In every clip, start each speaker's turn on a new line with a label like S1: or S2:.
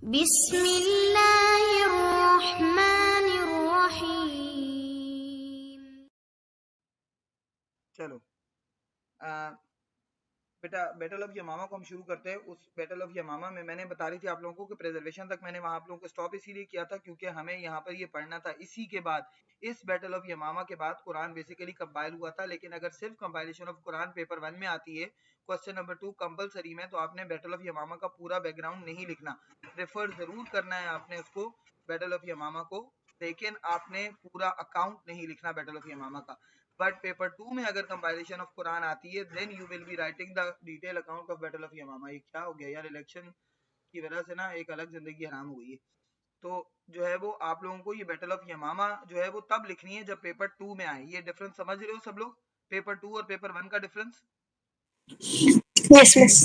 S1: बिस्मिल्लाहिर्रहमानिर्रहीम।
S2: चलो बेटा, बैटल ऑफ यमामा को हम शुरू करते हैं। उस बैटल ऑफ यमामा में मैंने बता रही थी आप लोगों को कि प्रिजर्वेशन तक मैंने वहां आप लोगों को स्टॉप इसीलिए किया था क्योंकि हमें यहाँ पर ये पढ़ना था। इसी के बाद, इस बैटल ऑफ यमामा के बाद कुरान बेसिकली कंपाइल हुआ था, लेकिन अगर सिर्फ कंपाइलेशन ऑफ कुरान पेपर 1 में आती है क्वेश्चन नंबर 2 कंपलसरी में, तो आपने बैटल ऑफ यमामा का पूरा बैकग्राउंड नहीं लिखना, रेफर जरूर करना है आपने उसको बैटल ऑफ यमामा को, लेकिन आपने पूरा अकाउंट नहीं लिखना बैटल ऑफ यमामा का। बट पेपर 2 में अगर कंपाइलेशन ऑफ कुरान आती है, then you will be writing the detail account of battle of Yamama. ये क्या हो गया यार, इलेक्शन की वजह से ना एक अलग जिंदगी हराम हो गई है। तो जो है वो आप लोगों को ये बैटल ऑफ यमामा जो है वो तब लिखनी है जब पेपर 2 में आए। ये डिफरेंस समझ रहे हो सब लोग, पेपर 2 और पेपर 1 का डिफरेंस?
S3: Yes miss.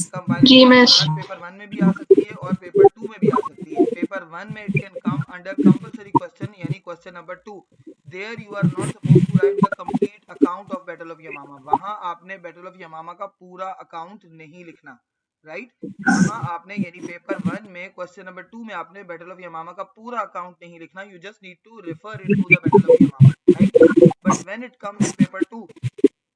S3: जी
S2: compilation of
S3: miss.
S2: Quran paper 1 में भी आ सकती है और पेपर 2 में भी आ सकती है। पेपर 1 में it can come under compulsory question, यानी question number 2। There you are not suppose to write the complete account of battle of Yamama. वहां आपने बैटल ऑफ यमामा का पूरा अकाउंट नहीं लिखना, राइट? वहां आपने, यानी पेपर 1 में क्वेश्चन नंबर 2 में आपने बैटल ऑफ यमामा का पूरा अकाउंट नहीं लिखना। You just need to refer it to the battle of Yamama, right? But when it comes in paper 2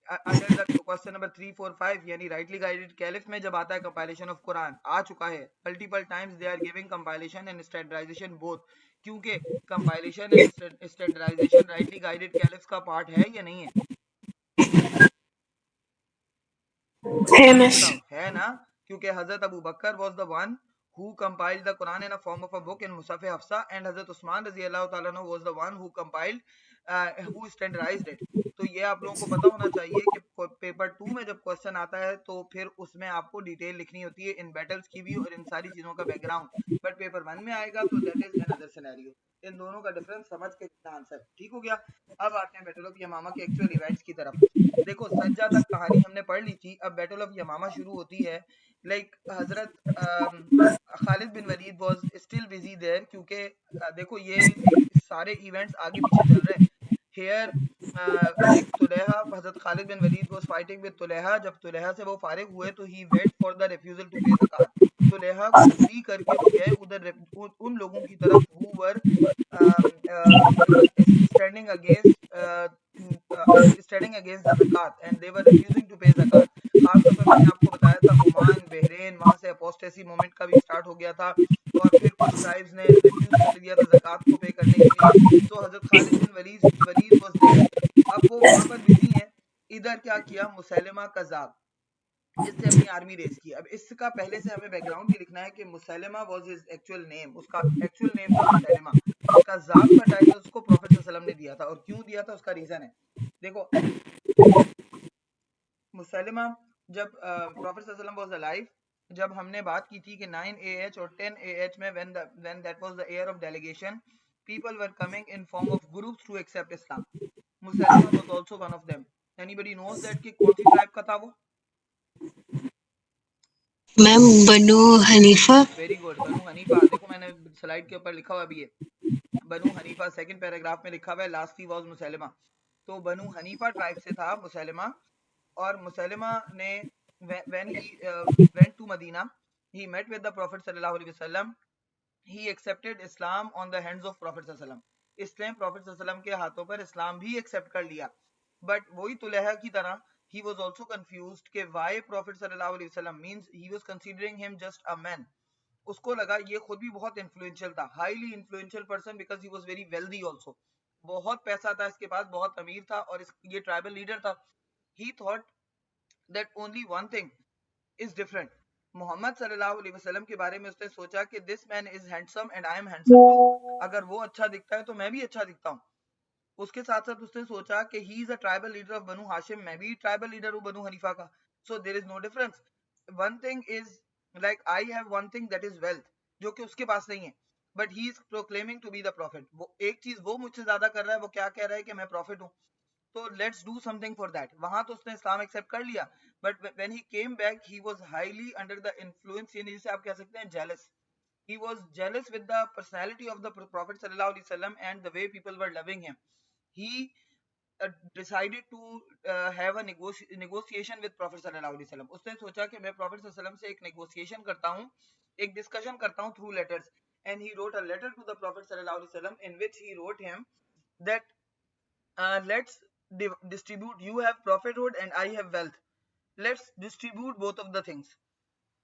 S2: under the question number 3 4 5, यानी राइटली गाइडेड कैलिफ में जब आता है कंपाइलेशन ऑफ कुरान, आ चुका है multiple times, they are giving compilation and standardisation both, क्योंकि compilation and standardisation rightly guided caliph का पार्ट है या नहीं है?
S3: है मिस।
S2: बताओ, है ना? क्योंकि Hazrat Abu Bakr was the one who compiled the Quran in a form of a book in Musaf Hafsa, and Hazrat Usman रज़ियल्लाहु ताला अन्हु was the one who compiled who standardized it. तो ये आप लोगों को पता होना चाहिए कि पेपर 2 में जब क्वेश्चन आता है तो फिर उसमें आपको डिटेल लिखनी होती है इन बैटल्स की भी और इन सारी चीजों का बैकग्राउंड। बट पेपर 1 में आएगा तो दैट इज अनदर सिनेरियो। इन दोनों का डिफरेंस समझ के आंसर ठीक हो गया। अब आते हैं बैटल ऑफ यमामा के एक्चुअल इवेंट्स की तरफ। देखो, सज्जा तक कहानी हमने पढ़ ली थी, अब बैटल ऑफ यमामा शुरू होती है। Like Hazrat Khalid bin Walid was still busy there, क्योंकि देखो ये सारे इवेंट्स आगे पीछे चल रहे हैं। हियर लाइक तुलैहा, हजरत Khalid bin Walid was fighting with Tulaiha. जब तुलैहा से वो फारिग हुए तो ही went for the refusal to pay ज़कात। तुलैहा को फ्री करके वो गए उधर उन लोगों की तरफ who were standing against the zakat and they were refusing to pay zakat. खासतौर पर मैंने आपको बताया था ओमान, बहरीन, वहां से अपोस्टेसी मूवमेंट का भी स्टार्ट हो गया था और फिर कुछ ट्राइब्स ने रिफ्यूज कर दिया था ज़कात को पे करने के लिए। तो हजरत Khalid bin Walid was there. अब वो वहां पर बिजी हैं। इधर क्या किया मुसैलिमा कज़्ज़ाब, इससे अपनी आर्मी रेस की। अब इसका पहले से हमें बैकग्राउंड भी लिखना है कि मुसैलिमा वाज हिज एक्चुअल नेम, उसका एक्चुअल नेम था मुसैलिमा। कज़्ज़ाब का टाइटल उसको प्रॉफेट सल्लल्लाहु अलैहि वसल्लम ने दिया था, और क्यों दिया था उसका रीजन है। देखो, मुसैलिमा जब प्रॉफेट सल्लल्लाहु अलैहि वसल्लम वाज अलाइव, जब हमने बात की थी कि 9 AH और 10 AH में when that was the year of delegation, people were coming in form of groups to accept Islam. मुसैलिमा was also one of them. Anybody knows that कि कौन सी ट्राइब का था वो?
S3: मैम बनु हनीफा।
S2: वेरी गुड, बनु Hanifa. देखो मैंने slide के ऊपर लिखा हुआ भी है बनु हनीफा, सेकंड पैराग्राफ में लिखा हुआ है लास्ट ही वाज मुसैलिमा। तो बनु हनीफा ट्राइब से था मुसैलिमा। और मुसैलिमा ने when he went to Medina, he met with the Prophet sallallahu alaihi wasallam. He accepted Islam on the hands of Prophet sallallahu alaihi wasallam. इसने Prophet sallallahu alaihi wasallam के हाथों पर इस्लाम भी एक्सेप्ट कर लिया। बट वही तुलैहा की तरह he was also confused कि why Prophet sallallahu alaihi wasallam, means he was considering him just a man. उसको लगा ये खुद भी बहुत इन्फ्लुएंशियल था, highly influential person, because he was very wealthy also. बहुत पैसा था इसके पास, बहुत अमीर था और ये ट्राइबल लीडर था। He thought that only one thing is different. Mohammad सल्लल्लाहु अलैहि वसल्लम के बारे में उसने सोचा कि this man is handsome and I am handsome too. अगर वो अच्छा दिखता है तो मैं भी अच्छा दिखता हूँ। उसके साथ साथ उसने सोचा कि he is a tribal leader of Banu Hashim, मैं भी ट्राइबल लीडर हूँ बनु हनीफा का। So there is no difference. One thing is like I have one thing that is wealth, जो कि उसके पास नहीं है। But he is proclaiming to be the prophet. वो एक चीज वो मुझसे ज्यादा कर रहा है, वो क्या कह रहा है कि मैं प्रॉफिट हूँ। तो let's do something for that. वहां तो उसने इस्लाम एक्सेप्ट कर लिया, but when he came back he was highly under the influence, यानी जिसे आप कह सकते हैं jealous. He was jealous with the personality of the Prophet sallallahu alaihi wasallam and the way people were loving him. He decided to have a negotiation with Prophet sallallahu alaihi wasallam. उसने सोचा कि मैं Prophet sallallahu alaihi wasallam से एक negotiation करता हूँ, एक discussion करता हूँ through letters. and he wrote a letter to the Prophet sallallahu alaihi wasallam in which he wrote him that let's distribute, you have prophethood and I have wealth, let's distribute both of the things.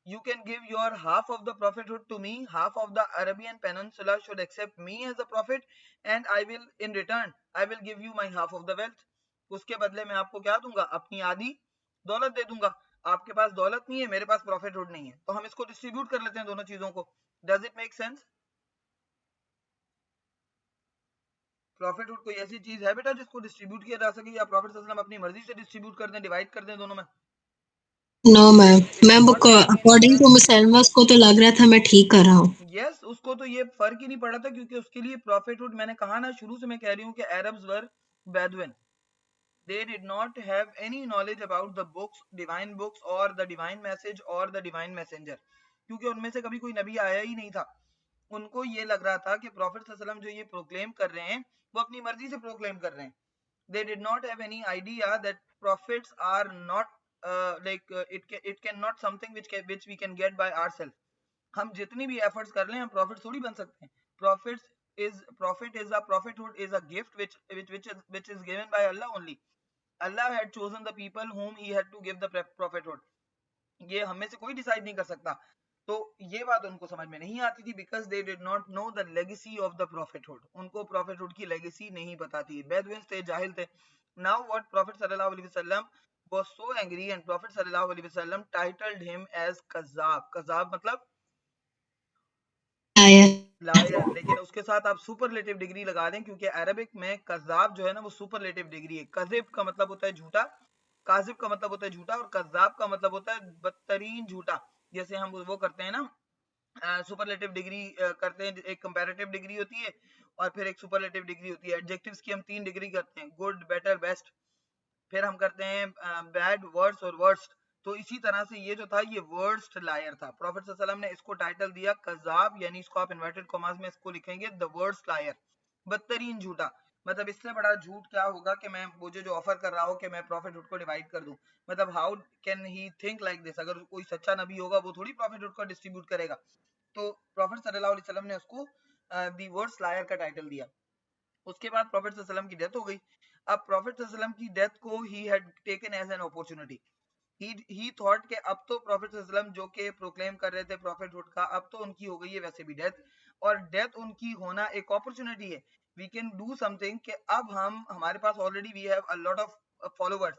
S2: You can give your half of the prophethood to me, half of the Arabian Peninsula should accept me as a prophet, and I will in return I will give you my half of the wealth. उसके बदले मैं आपको क्या दूंगा, अपनी आधी दौलत दे दूंगा. आपके पास दौलत नहीं है, मेरे पास prophethood नहीं है, तो हम इसको डिस्ट्रीब्यूट कर लेते हैं दोनों चीजों को. Does it make sense? Prophethood कोई ऐसी चीज है बेटा जिसको डिस्ट्रीब्यूट किया जा सके, या प्रॉफिट सल्लल्लाहु अलैहि वसल्लम अपनी मर्जी से डिस्ट्रीब्यूट कर दें, डिवाइड कर दें दोनों में?
S3: No ma'am, ma'am
S2: What does it mean?
S3: According to Musaylima को तो लग रहा था मैं ठीक कर रहा हूँ.
S2: यस, उसको तो ये फर्क ही नहीं पड़ा था, क्योंकि उसके लिए प्रॉफिटहुड, मैंने कहा ना शुरू से मैं कह रही हूँ कि Arabs were Bedouin, they did not have any knowledge about the books, divine books or the divine message or the divine messenger, क्योंकि उनमें से कभी कोई नबी आया ही नहीं था. उनको ये लग रहा था कि प्रॉफिट सल्लल्लाहु अलैहि वसल्लम जो ये प्रोक्लेम कर रहे हैं वो अपनी मर्जी से प्रोक्लेम कर रहे हैं. They did not have any idea that prophets are not it can not something which we can get by ourselves. हम जितनी भी एफर्ट्स कर लें हम प्रॉफिट थोड़ी बन सकते हैं. Prophethood is a gift which is given by Allah only. Allah had chosen the people whom he had to give the prophethood. ये हम में से कोई डिसाइड नहीं कर सकता. तो ये बात उनको समझ में नहीं आती थी, because they did not know the legacy of the prophethood. उनको प्रॉफिटहुड की लेगेसी नहीं पता थी. बेदुइन्स थे, जाहिल थे. नाउ व्हाट प्रॉफिट सल्लल्लाहु अलैहि वसल्लम was so angry and Prophet sallallahu alaihi wasallam titled him as Kazzab. Kazzab मतलब लायर, लेकिन उसके साथ आप सुपरलेटिव डिग्री लगा दें, क्योंकि अरबिक में कज़ाब जो है ना वो सुपरलेटिव डिग्री है. कज़िब का मतलब होता है झूठा, काजिब का मतलब होता है झूठा, और कज़ाब का मतलब होता है बदतरीन झूठा. जैसे हम वो करते हैं ना, सुपरलेटिव डिग्री करते हैं, एक कंपैरेटिव डिग्री होती है और फिर एक सुपरलेटिव डिग्री होती है. एडजेक्टिव्स की हम 3 डिग्री करते हैं, गुड, बेटर, बेस्ट. फिर हम करते हैं बैड, वर्स और वर्स्ट. तो इसी तरह से ये जो था ये वर्स्ट लायर था. प्रॉफिट सल्लल्लाहु अलैहि वसल्लम ने इसको टाइटल दिया कज़ाब, यानी इसको आप इन्वर्टेड कॉमास में इसको लिखेंगे द वर्स्ट लायर, बदतरीन झूठा. मतलब इससे बड़ा झूठ क्या होगा कि मैं मुझे जो ऑफर कर रहा हूँ कि मैं प्रॉफिटहुड को डिवाइड कर दूं. मतलब how can he think like this? अगर कोई सच्चा नबी होगा वो थोड़ी प्रॉफिटहुड को डिस्ट्रीब्यूट करेगा. तो प्रॉफिट सल्लल्लाहु अलैहि वसल्लम ने उसको द वर्स्ट लायर का टाइटल दिया. उसके बाद प्रॉफिट सल्लल्लाहु अलैहि वसल्लम की डेथ हो गई. अब प्रॉफिट सल्लल्लाहु अलैहि वसल्लम की डेथ को he had taken as an opportunity. He thought कि अब तो प्रॉफिट सल्लल्लाहु अलैहि वसल्लम जो के प्रोक्लेम कर रहे थे प्रॉफिटहुड का, अब तो उनकी हो गई है वैसे भी डेथ, और डेथ उनकी होना एक अपॉर्चुनिटी है. वी कैन डू समथिंग कि अब हम, हमारे पास already we have a lot of followers,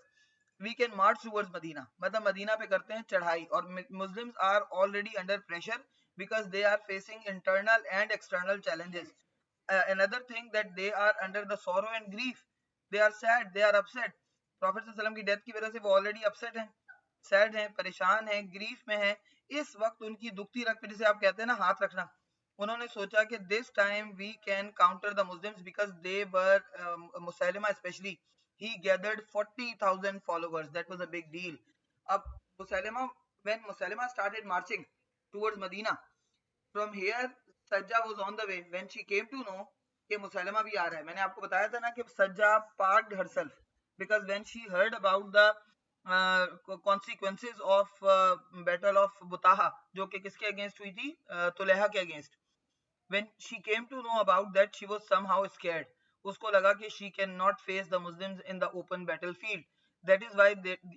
S2: we can march towards Medina. मतलब मदीना पे करते हैं चढ़ाई, और Muslims are already under pressure because they are facing internal and external challenges. Another thing that they are under the sorrow and grief, they are sad, they are upset. Profit सल्लल्लाहु अलैहि वसल्लम की death की वजह से वो already upset हैं, sad हैं, परेशान हैं, ग्रीफ में हैं. इस वक्त उनकी दुखती रग पे, जिसे आप कहते हैं ना हाथ रखना, उन्होंने सोचा कि this time we can counter the Muslims because they were Musaylima especially, he gathered 40,000 followers. That was a big deal. अब मुसैलिमा, when मुसैलिमा started marching towards Medina, from here सज्जा was on the way. When she came to know कि मुसैलिमा भी आ रहा है, मैंने आपको बताया था ना कि सज्जा parked herself because when she heard about the consequences of battle of बुताहा, जो कि किसके अगेंस्ट हुई थी, तुलेहा के against. When she came to know about that, she was somehow scared. उसको लगा कि she cannot face the Muslims in the open battlefield. That is why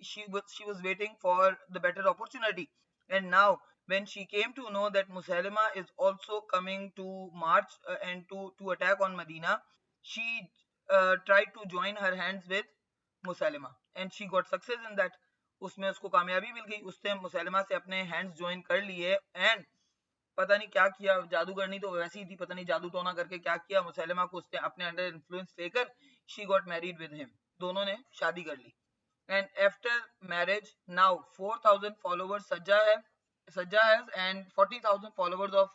S2: she was waiting for the better opportunity. And now when she came to know that Musaylima is also coming to march and to attack on Medina, she tried to join her hands with Musaylima and she got success in that. उसमें उसको कामयाबी मिल गई, उसने मुसैलिमा से अपने hands join कर लिए. And पता नहीं क्या किया, जादूगरनी तो वैसी ही थी, पता नहीं जादू टोना करके क्या किया, मुसैलिमा को उसने अपने अंडर इन्फ्लुएंस लेकर she got married with him, दोनों ने शादी कर ली. And after marriage now 4,000 followers Sajah has and 40,000 followers of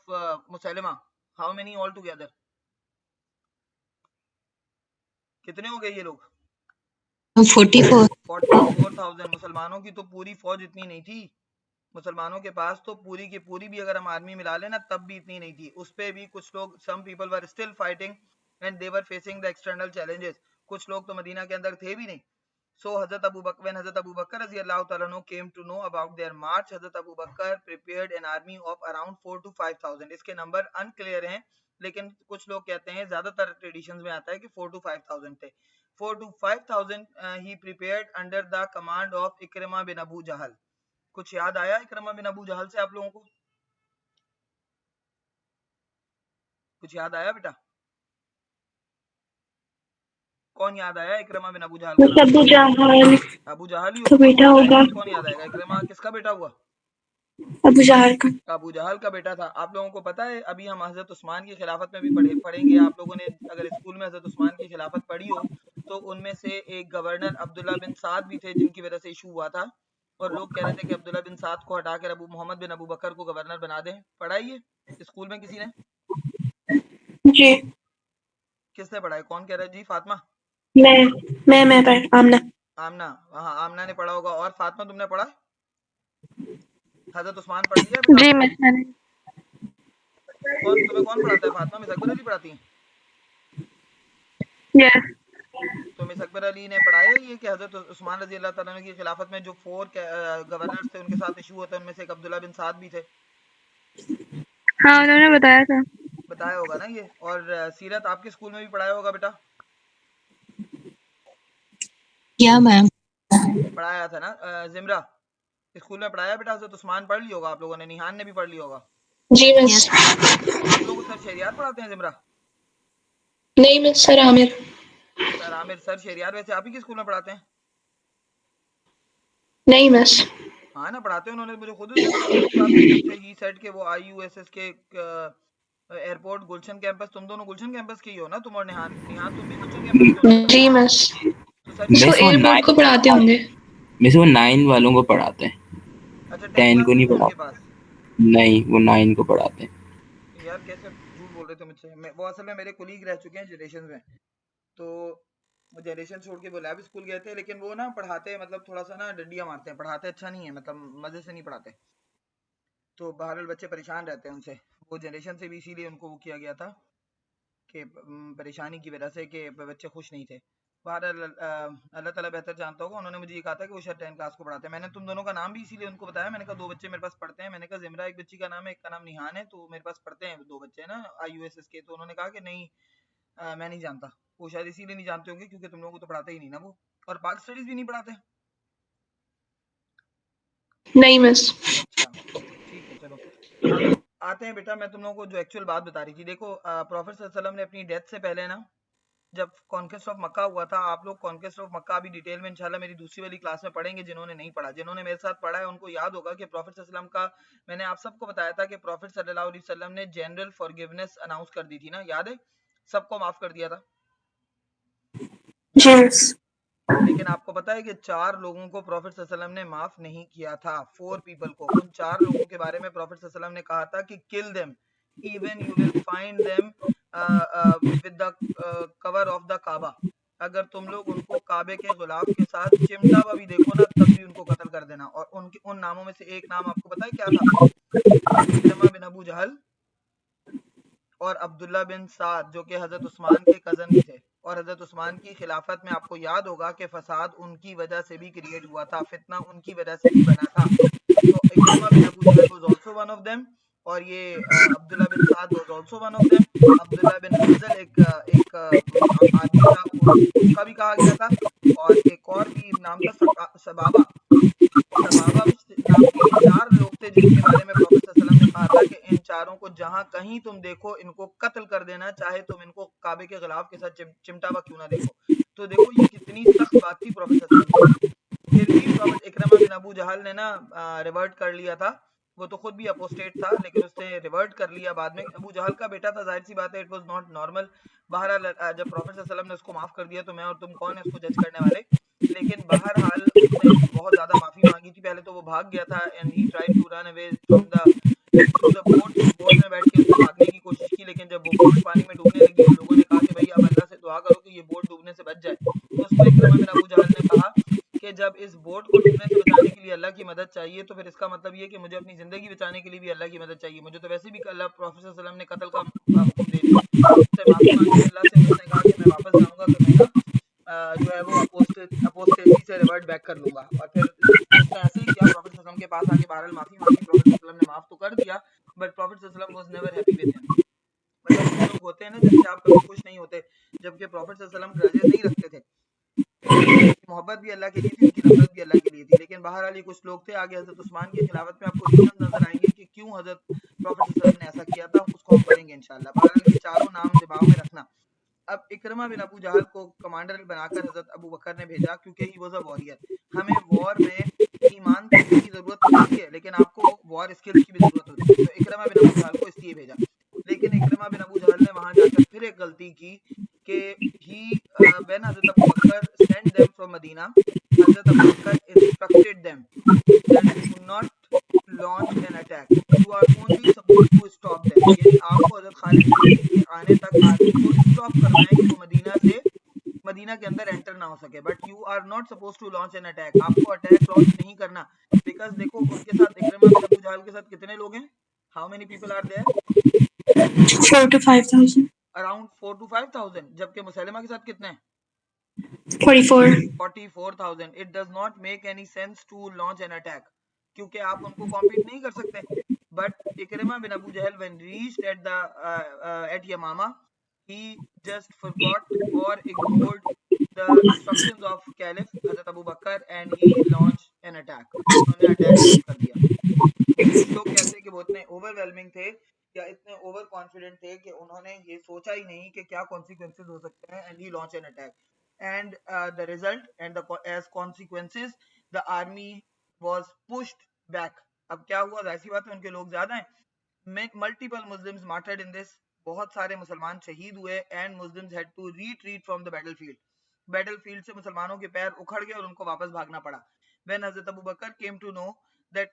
S2: Musaylima. How many all together? कितने हो गए ये लोग? 44,000. मुसलमानों की तो पूरी फौज इतनी नहीं थी. मुसलमानों के पास तो पूरी की पूरी भी अगर हम आर्मी मिला लेना तब भी इतनी नहीं थी. उस पे भी कुछ लोग, some people were still fighting and they were facing the external challenges. कुछ लोग तो मदीना के अंदर थे भी नहीं. So when Hazrat Abu Bakr radiallahu ta'ala anhu came to know about their march, Hazrat Abu Bakr prepared an army of around 4 to 5,000. इसके number unclear हैं, लेकिन कुछ लोग कहते हैं, ज्यादातर ट्रेडिशंस में आता है कि 4 to 5,000 थे. 4 to 5,000 he prepared under the command of Ikrimah bin Abu Jahal. कुछ याद आया इकरमा बिन अबू जहल से आप लोगों को? कुछ याद आया बेटा? कौन याद आया इकरमा बिन अबू जहल का नाम?
S1: अबू जहल।
S2: अबू जहल ही
S1: तो बेटा होगा।
S2: कौन याद आएगा? इकरमा किसका बेटा हुआ?
S1: अबू जहल का।
S2: अबू जहल का बेटा था. आप लोगों को पता है, अभी हम हजरत उस्मान की खिलाफत में भी पढ़ेंगे. आप लोगों ने अगर स्कूल में हजरत उस्मान की खिलाफत पढ़ी हो तो उनमें से एक गवर्नर अब्दुल्ला बिन साद भी थे, जिनकी वजह से इशू हुआ था, और लोग कह रहे थे कि अब्दुल्ला बिन साद को हटाकर अबू मोहम्मद बिन अबू बकर को गवर्नर बना दें. पढ़ाइए स्कूल में किसी ने?
S1: जी।
S2: किसने पढ़ा है? कौन कह रहा है जी? फातिमा?
S1: मैं पढ़ आमना।
S2: हाँ, आमना ने पढ़ा होगा. और फातिमा तुमने पढ़ा? हजरत उस्मान पढ़ लिया बेटा?
S1: जी मैंने।
S2: तुम्हें कौन पढ़ाता है? फातिमा मिस अकबर अली पढ़ाती हैं?
S1: यस।
S2: तो मिस अकबर अली ने पढ़ाया ये कि हजरत उस्मान रजी अल्लाह ताला की खिलाफत में जो 4 गवर्नर्स थे उनके साथ इशू हुआ था, उनमें से एक अब्दुल्ला बिन साद भी थे.
S1: हाँ उन्होंने बताया था।
S2: बताया होगा ना ये. और सीरत आपके स्कूल में भी पढ़ाया होगा बेटा?
S3: या मैम.
S2: पढ़ाया था ना. जिमरा स्कूल में पढ़ाया बेटा? हजरत उस्मान पढ़ लिया होगा आप लोगों ने. निहान ने भी पढ़ लिया होगा.
S1: जी मिस।
S2: आप लोग सर शहरियार पढ़ाते हैं जिमरा?
S1: नहीं miss, sir Aamir.
S2: Sir Aamir sir Shahriyar वैसे आप ही के स्कूल में पढ़ाते हैं?
S1: नहीं मिस।
S2: हाँ ना, पढ़ाते हैं. उन्होंने मुझे खुद ही सेट के वो IUSS के एयरपोर्ट गुलशन कैंपस. तुम दोनों गुलशन कैंपस के ही हो ना, तुम और निहान? तुम भी गुलशन कैंपस के हो?
S1: जी मिस।
S2: तो
S1: एयरपोर्ट को पढ़ाते होंगे
S4: मिस. वो 9 वालों को पढ़ाते हैं.
S2: अच्छा,
S4: 10 को नहीं
S2: पढ़ाते?
S4: नहीं, वो 9 को पढ़ाते हैं.
S2: यार कैसे झूठ बोल रहे थे मुझसे. वो असल में मेरे कोलीग रह चुके हैं जनरेशन में, तो जनरेशन छोड़ के वो लैब स्कूल गए थे. लेकिन वो ना पढ़ाते मतलब थोड़ा सा ना डंडियां मारते हैं. पढ़ाते अच्छा नहीं है, मतलब मजे से नहीं पढ़ाते. तो बहरहाल बच्चे परेशान रहते हैं उनसे. वो जनरेशन से भी इसीलिए उनको वो किया गया था कि परेशानी की वजह से कि बच्चे खुश नहीं थे. बहरहाल अल्लाह ताला बेहतर जानता होगा. उन्होंने मुझे ये कहा था कि वो शायद 10 क्लास को पढ़ाते हैं. मैंने तुम दोनों का नाम भी इसीलिए उनको बताया. मैंने कहा 2 बच्चे मेरे पास पढ़ते हैं. मैंने कहा जिमरा एक बच्ची का नाम है, एक का नाम निहान है, तो मेरे पास पढ़ते हैं 2 बच्चे ना IUSS के. तो उन्होंने कहा कि नहीं मैं नहीं जानता. वो शायद इसीलिए नहीं जानते होंगे क्योंकि तुम लोगों को तो पढ़ाते ही नहीं ना वो. और पाक स्टडीज भी नहीं पढ़ाते?
S1: नहीं मिस।
S2: अच्छा ठीक है, चलो आते हैं बेटा. मैं तुम लोगों को जो एक्चुअल बात बता रही थी, देखो प्रॉफेट सल्लल्लाहु अलैहि वसल्लम ने अपनी डेथ से पहले ना, जब कॉन्क्वेस्ट ऑफ मक्का हुआ था, आप लोग कॉन्क्वेस्ट ऑफ मक्का अभी डिटेल में इंशाल्लाह मेरी दूसरी वाली क्लास में पढ़ेंगे. जिन्होंने नहीं पढ़ा, जिन्होंने मेरे साथ पढ़ा है उनको याद होगा कि प्रॉफेट सल्लल्लाहु अलैहि वसल्लम का मैंने आप सबको बताया था कि प्रॉफेट सल्लल्लाहु अलैहि वसल्लम ने जनरल फॉरगिवनेस अनाउंस कर दी थी ना, याद है? सबको माफ कर दिया था. लेकिन आपको पता है कि 4 लोगों को प्रॉफेट सल्लल्लाहु अलैहि वसल्लम ने माफ नहीं किया था. 4 पीपल को. उन 4 लोगों के बारे में प्रॉफेट सल्लल्लाहु अलैहि वसल्लम ने कहा था कि kill them even you will find them with the cover of the Kaaba. अगर तुम लोग उनको काबे के गुलाफ के साथ चिमटा भी देखो ना, तब भी उनको कत्ल कर देना. और उनके उन नामों में से एक नाम आपको पता है क्या था? इक्रिमा बिन अबू जहल और अब्दुल्ला बिन साद, जो कि हजरत उस्मान के कजन भी थे. और हजरत उस्मान की खिलाफत में आपको याद होगा कि फसाद उनकी वजह से भी क्रिएट हुआ था, फितना उनकी वजह से भी बना था. तो Ikrima bin Abu Jahl was also one of them, और ये Abdullah bin Saad was also one of them. Abdullah bin Hanzala एक आदमी था, उसका भी कहा गया था. और एक और भी नाम था सबाबा नाम के. ये 4 लोग थे जिनके बारे में प्रॉफेट सल्लल्लाहु अलैहि वसल्लम ने कहा था कि इन चारों को जहां कहीं तुम देखो इनको कत्ल कर देना, चाहे तुम इनको काबे के खिलाफ के साथ चिमटा क्यों ना देखो. तो देखो ये कितनी सख्त बात थी प्रॉफेट सल्लल्लाहु अलैहि वसल्लम की. फिर भी प्रॉफेट इक्रिमा बिन अबू जहल ने ना रिवर्ट कर लिया था. वो तो खुद भी अपोस्टेट था, लेकिन उसने रिवर्ट कर लिया बाद में. अबू जहल का बेटा था, जाहिर सी बात है, इट वाज नॉट नॉर्मल. बहरहाल जब प्रॉफेट सल्लल्लाहु अलैहि वसल्लम ने उसको माफ कर दिया तो मैं और तुम कौन है उसको जज करने वाले. लेकिन बहरहाल उसने बहुत ज्यादा माफी मांगी थी. पहले तो वो भाग गया था and he tried to run away from the through the boat. Boat में बैठ के उसने भागने की कोशिश की, लेकिन जब वो बोट पानी में डूबने लगी तो लोगों ने कहा कि भाई अब अल्लाह से दुआ करो कि ये बोट डूबने से बच जाए. तो उसको इक्रिमा बिन अबू जहल ने कहा कि जब इस बोट को डूबने से बचाने के लिए अल्लाह की मदद चाहिए, तो फिर इसका मतलब ये कि मुझे अपनी जिंदगी बचाने के लिए भी अल्लाह की मदद चाहिए. मुझे तो वैसे भी अल्लाह प्रॉफेट सल्लल्लाहु अलैहि वसल्लम ने कत्ल का हुक्म दे दिया. उससे माफी मांगी अल्लाह से. उसने कहा कि मैं वापस जाऊंगा तो मैं ना जो है वो अपोस्टेसी से होते हैं ना जिनसे आप कभी खुश नहीं होते, जबकि प्रॉफेट सल्लल्लाहु अलैहि वसल्लम ग्रजेस नहीं रखते थे, उनकी मोहब्बत भी अल्लाह के लिए थी, उनकी नफरत भी अल्लाह के लिए थी। लेकिन बहरहाल ये कुछ लोग थे, आगे हजरत उस्मान की खिलाफत में आपको रीजन नजर आएंगे कि क्यों हजरत प्रॉफेट सल्लल्लाहु अलैहि वसल्लम ने ऐसा किया था, उसको हम पढ़ेंगे इंशाल्लाह। बहरहाल ये चारों नाम दिमाग में रखना। अब इकरमा बिन अबू जहल को कमांडर बनाकर हजरत अबू बकर ने भेजा, क्योंकि ही वाज अ वॉरियर। हमें वॉर में ईमान की जरूरत तो होती है, लेकिन आपको वॉर स्किल्स की भी जरूरत होती है। तो इकरमा बिन अबू जहल को इसलिए भेजा, लेकिन इकरमा बिन अबू जहल ने वहां जाकर फिर एक गलती की कि he when Hazrat Abu Bakr send them from Medina, Hazrat Abu Bakr instructed them that do not launch an attack, you are only supposed to stop them। यानी आपको हजरत खालिद बिन वलीद के आने तक आर्मी को स्टॉप करना है कि वो मदीना के अंदर एंटर ना हो सके, but you are not suppose to launch an attack. आपको अटैक लॉन्च नहीं करना, बिकॉज देखो उनके साथ इकरमा बिन अबू जहल के साथ कितने लोग हैं, how many people are there,
S3: 4 to 5,000.
S2: Around 4 to 5,000, जबकि मुसैलिमा के साथ कितने हैं,
S3: 44.
S2: 44,000। It does not make any sense to launch an attack, क्योंकि आप उनको कॉम्पीट नहीं कर सकते। But Ikrima bin Abu Jahl when reached at Yamama, he just forgot or ignored the instructions of Caliph Hazrat Abu Bakr and he launched an attack। उन्होंने attack शुरू कर दिया। कुछ लोग कहते हैं कि वो इतने ओवरवेलमिंग थे या इतने ओवर कॉन्फिडेंट थे कि उन्होंने ये सोचा ही नहीं कि क्या कॉन्सिक्वेंसेज हो सकते हैं, and he launch an attack and the result and as consequences the army was pushed back। अब क्या हुआ, जाहिर सी बात है उनके लोग ज्यादा हैं, multiple Muslims martyred in this, बहुत सारे मुसलमान शहीद हुए, and Muslims had to retreat from the battlefield से मुसलमानों के पैर उखड़ गए और उनको वापस भागना पड़ा। when Hazrat Abu Bakr came to know that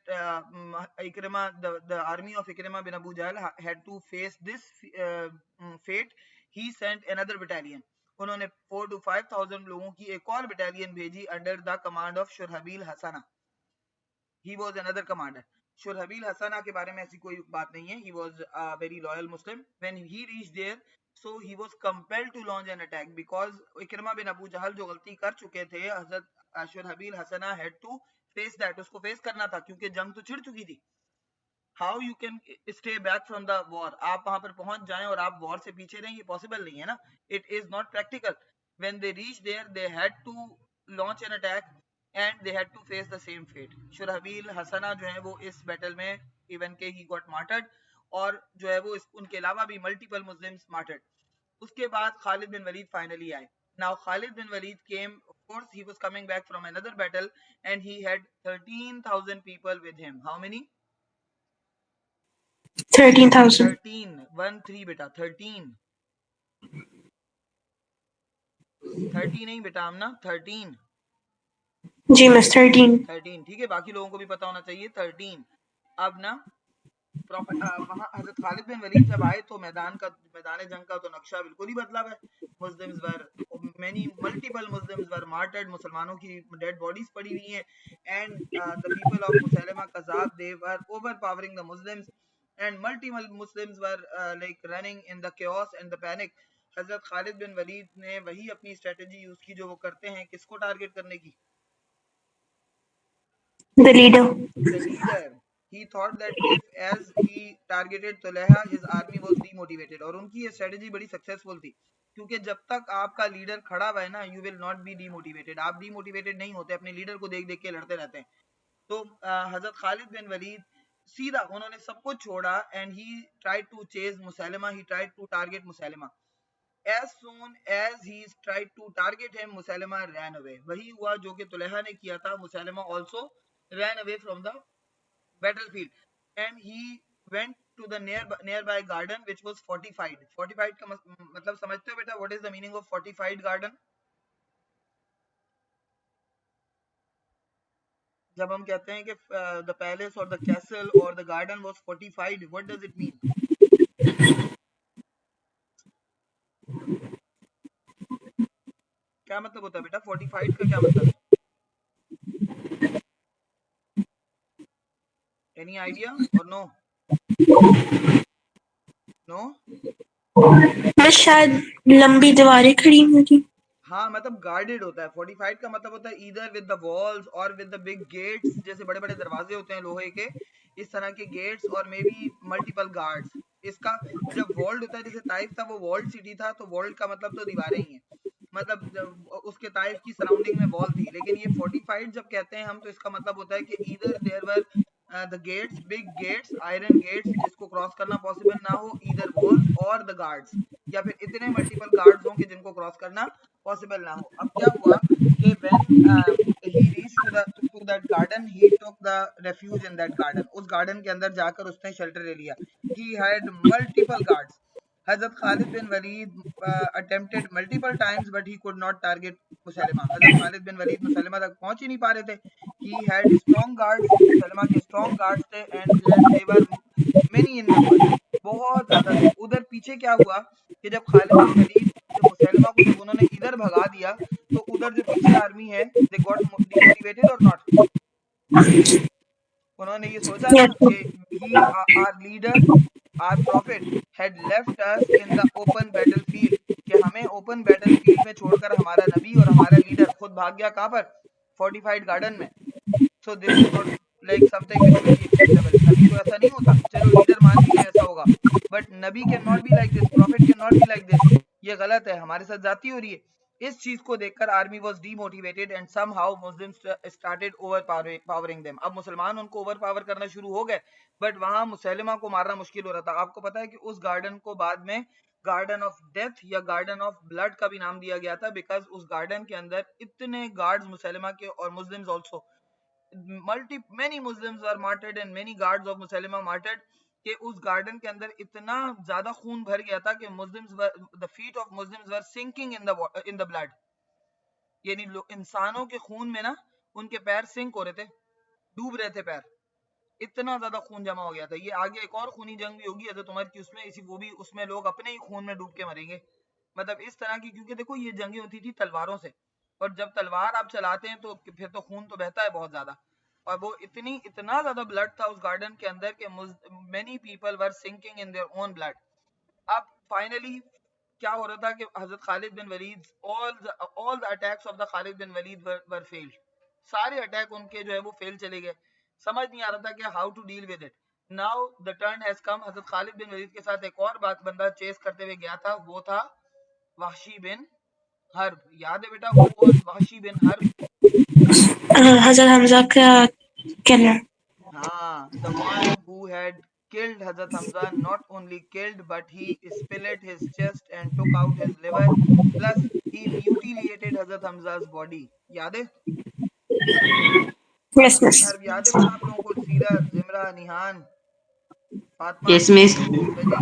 S2: the army of Ikrima bin Abu Jahl had to face this fate, he sent another battalion। उन्होंने 4 to 5,000 लोगों की एक और बटालियन भेजी under the command of Shurahbil Hasana. He was another commander. Shurahbil Hasana के बारे में ऐसी कोई बात नहीं है, he was a very loyal Muslim. When he reached there, so he was compelled to launch an attack because Ikrima bin Abu Jahl जो गलती कर चुके थे, Hazrat Shurahbil Hasana had to face that, उसको फेस करना था, क्योंकि जंग तो छिड़ चुकी थी। How you can stay back from the war, आप वहां पर पहुंच जाएं और आप वॉर से पीछे रहें, ये पॉसिबल नहीं है ना, it is not practical. When they reach there they had to launch an attack and they had to face the same fate. Shurahbil Hasana जो है वो इस बैटल में इवन के ही गॉट मार्टर्ड, और जो है वो उनके अलावा भी मल्टीपल मुस्लिम्स मार्टर्ड। उसके बाद खालिद बिन वलीद फाइनली आए। Now Khalid bin Walid came, of course he was coming back from another battle and he had 13,000 people with him। how many?
S3: 13,000.
S2: 13 बेटा, 30 नहीं बेटा, हम ना 13
S3: जी मिस 13.
S2: ठीक है, बाकी लोगों को भी पता होना चाहिए 13। अब ना वहां हजरत खालिद बिन वलीद जब आए तो मैदान जंग का तो नक्शा बिल्कुल ही बदला है। Muslims were multiple Muslims were martyred, मुसलमानों की डेड बॉडीज पड़ी हुई हैं, and the people of Musaylima Kazzab they were overpowering the Muslims and multiple Muslims were like running in the chaos and the panic। Hazrat Khalid bin Waleed ने वही अपनी strategy use की जो वो करते हैं, किसको टारगेट करने की,
S3: The leader.
S2: the leader। he thought that if as he targeted Tulaiha his army was demotivated, और उनकी ये स्ट्रेटजी बड़ी सक्सेसफुल थी, क्योंकि जब तक आपका लीडर खड़ा हुआ है ना, you will not be demotivated, आप डीमोटिवेटेड नहीं होते, अपने लीडर को देख देख के लड़ते रहते हैं। तो हजरत खालिद बिन वलीद सीधा उन्होंने सब कुछ छोड़ा, and he tried to chase Musaylimah, he tried to target Musaylimah. as soon as he tried to target him, Musaylimah ran away। वही हुआ जो कि तुलैहा ने किया था, मुसैलिमा also ran away from the battlefield and he went to the nearby garden which was fortified। fortified का मतलब समझते हो बेटा, what is the meaning of fortified garden? जब हम कहते हैं कि the palace or the castle or the garden was fortified, what does it mean? क्या मतलब होता है बेटा, fortified का क्या मतलब है? Any idea or no? No?
S3: बस शायद लंबी दीवारें खड़ी होगी।
S2: हाँ, मतलब गार्डेड होता है। फोर्टिफाइड का मतलब होता है ईदर विद द वॉल्स और विद द बिग गेट्स, जैसे बड़े बड़े दरवाजे होते हैं लोहे के, इस तरह के गेट्स, और मे बी मल्टीपल गार्ड्स। इसका जब वॉल्ड होता है, जैसे ताइफ था वो वॉल्ड सिटी था, तो वॉल्ड का मतलब तो दीवारें ही हैं, मतलब उसके ताइफ की सराउंडिंग में वॉल थी। लेकिन ये फोर्टिफाइड जब कहते हैं हम, तो इसका मतलब होता है कि इधर there were the gates, big gates, iron gates, जिसको क्रॉस करना पॉसिबल ना हो, इधर वॉल्स और द गार्ड्स, या फिर इतने मल्टीपल गार्ड्स हों कि जिनको क्रॉस करना पॉसिबल ना हो। अब क्या हुआ कि when he reached to that garden, he took the refuge in that garden, उस गार्डन के अंदर जाकर उसने शेल्टर ले लिया। he had multiple guards. Hazrat Khalid bin Walid attempted multiple times but he could not target मुसैलिमा। Hazrat Khalid bin Waleed मुसैलिमा तक पहुंच ही नहीं पा रहे थे। he had strong guards, मुसैलिमा के strong guards थे, and they were many in number, बहुत ज्यादा थे। उधर पीछे क्या हुआ कि जब खालिद बिन वलीद मुसैलिमा को जब उन्होंने इधर भगा दिया, तो उधर जो पीछे आर्मी है, दे गॉट डिमोटिवेटेड और नॉट, उन्होंने ये सोचा ना कि he our leader, our prophet had left us in the open battlefield, कि हमें ओपन बैटलफील्ड में छोड़कर हमारा नबी और हमारा लीडर खुद भाग गया, कहां पर, फोर्टिफाइड गार्डन में। So this is not like something which will be acceptable. नबी तो ऐसा नहीं होता, चलो लीडर मान भी ले ऐसा होगा, but Nabi can not be like this, profit can not be like this, ये गलत है, हमारे साथ जाती हो रही है। इस चीज को देखकर army was demotivated and somehow Muslims started overpowering them. अब मुसलमान उनको ओवरपावर करना शुरू हो गए, बट वहां मुसैलिमा को मारना मुश्किल हो रहा था। आपको पता है कि उस गार्डन को बाद में गार्डन ऑफ डेथ या गार्डन ऑफ ब्लड का भी नाम दिया गया था, बिकॉज उस गार्डन के अंदर इतने गार्ड्स मुसैलिमा के और Muslims also, many Muslims were martyred and many guards of Musaylima martyred, कि उस गार्डन के अंदर इतना ज्यादा खून भर गया था कि the feet of Muslims were sinking in the blood, यानी इंसानों के खून में ना उनके पैर सिंक हो रहे थे, डूब रहे थे पैर, इतना ज्यादा खून जमा हो गया था। ये आगे एक और खूनी जंग भी होगी हजरत उमर की, उसमें वो भी उसमें लोग अपने ही खून में डूब के मरेंगे, मतलब इस तरह की, क्योंकि देखो ये जंगें होती थी तलवारों से, और जब तलवार आप चलाते हैं तो फिर तो खून तो बहता है बहुत ज्यादा, और वो इतना ज्यादा ब्लड था उस गार्डन के अंदर कि many people were sinking in their own blood. अब फाइनली क्या हो रहा था कि हजरत Khalid bin Walid, all the attacks of the Khalid bin Walid were failed, सारे अटैक उनके जो है वो फेल चले गए। समझ नहीं आ रहा था कि how to deal with it. Now the turn has come. हजरत खालिद बिन वलीद के साथ एक और बंदा चेस करते हुए गया था, वो था वहशी बिन हर्ब। याद है बेटा, वो वाज वहशी बिन हर्ब?
S3: हजरत हमजा का कहना।
S2: हाँ, the one who had killed Hazrat Hamza, not only killed but he split his chest and took out his liver, plus he mutilated Hazrat Hamza's body. याद है?
S3: Yes
S2: Wahshi
S3: miss.
S2: Bin Harb याद है बेटा आप लोगों को? Seerat, Zimra, Nihan, Fatima,
S4: yes miss.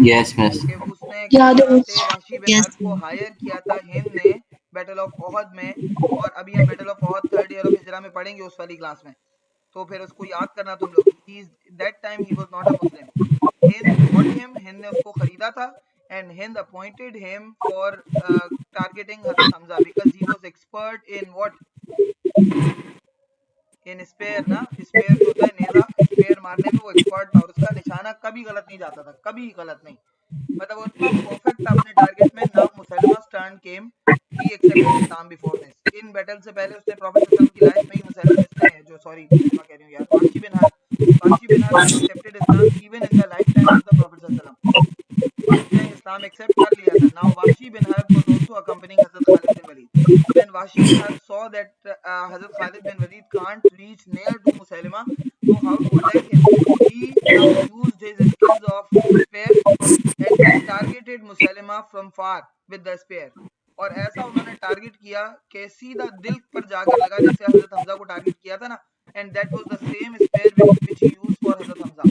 S4: Yes miss.
S2: कि उसने किस
S1: याद है
S2: तरह
S1: मिस।
S2: से वहशी बिन हर्ब को हायर किया था हिंद ने बैटल ऑफ ओहद में, और अभी हम battle of Uhud 3rd year of Hijra में पढ़ेंगे उस वाली क्लास में, तो फिर उसको याद करना तुम लोग। That time he was not a Muslim. Hind bought him, Hind ने उसको खरीदा था, and Hind appointed him for targeting Hazrat Hamza, because he was expert in what, in spear ना, स्पेयर जो होता है नेजा, स्पेयर मारने में वो एक्सपर्ट था, और उसका निशाना कभी गलत नहीं जाता था, कभी गलत नहीं, मतलब वो इतना परफेक्ट था अपने टारगेट में। नाउ मुसैलिमा's turn came, he accepted Islam before this. इन बैटल से पहले उसने प्रॉफिट सल्लल्लाहु अलैहि वसल्लम की लाइफ में ही मुसैलिमा जो सॉरी मुसैलिमा कह रही हूँ यार, वहशी bin herb had accepted Islam even in the lifetime of the Prophet सल्लल्लाहु अलैहि वसल्लम, उसने इस्लाम एक्सेप्ट कर लिया था। Now Wahshi bin Harb was also accompanying Hazrat Khalid bin Walid. When Wahshi bin Harb saw that Hazrat Khalid bin Walid can't reach near to Musaylima, so how to attack him? He now used his skills of spear and he targeted Musaylima from far with the spear. और ऐसा उन्होंने target किया कि सीधा दिल पर जाकर लगा, जैसे हजरत हमजा को टारगेट किया था ना, and that was the same spear which he used for हजरत हमजा।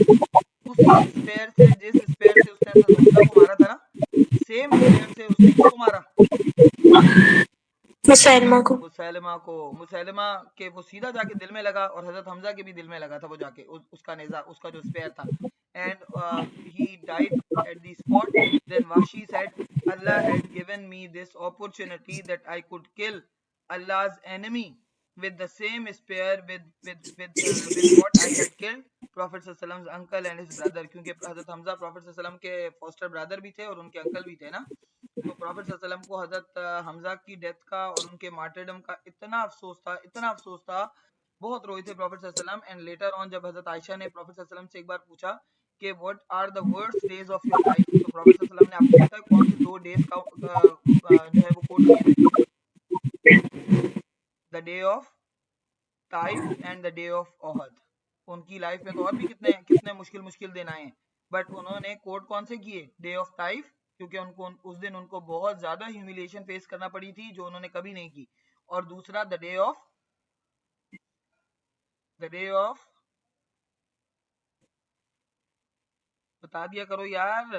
S2: उसी स्पेयर से, जिस स्पेयर से उसने हजरत हमजा को मारा था ना, सेम स्पेयर से उसने किसको मारा?
S3: मुसैलिमा को।
S2: मुसैलिमा के वो सीधा जाके दिल में लगा, और हजरत हमजा के भी दिल में लगा था वो जाके, उसका नेजा, उसका जो स्पेयर था, and he died at the spot. Then Wahshi said, Allah had given me this opportunity that I could kill Allah's enemy with the same spear with what I had killed Prophet sallallahu alaihi wasallam's uncle and his brother, क्योंकि हजरत Hamza Prophet sallallahu alaihi wasallam के poster brother भी थे और उनके uncle भी थे ना, तो प्रॉफिट सल्लल्लाहु अलैहि वसल्लम को हजरत हमजा की डेथ का और उनके मार्टरडम का इतना अफसोस था, बहुत रोए थे प्रॉफिट सल्लल्लाहु अलैहि वसल्लम। एंड लेटर ऑन जब हजरत आयशा ने प्रॉफिट सल्लल्लाहु अलैहि वसल्लम से एक बार पूछा कि what are the worst days of your life. तो प्रॉफेट सल्लल्लाहु अलैहि वसल्लम ने आपको पता है कौन से 2 डेज का जो है वो कोट किए थे? The day of Taif and the day of Uhud. उनकी लाइफ में तो और भी कितने मुश्किल दिन आए हैं, बट उन्होंने कोट कौन से किए? डे ऑफ ताइफ, क्योंकि उनको उस दिन उनको बहुत ज्यादा ह्यूमिलिएशन फेस करना पड़ी थी जो उन्होंने कभी नहीं की। और दूसरा द डे ऑफ बता दिया करो यार।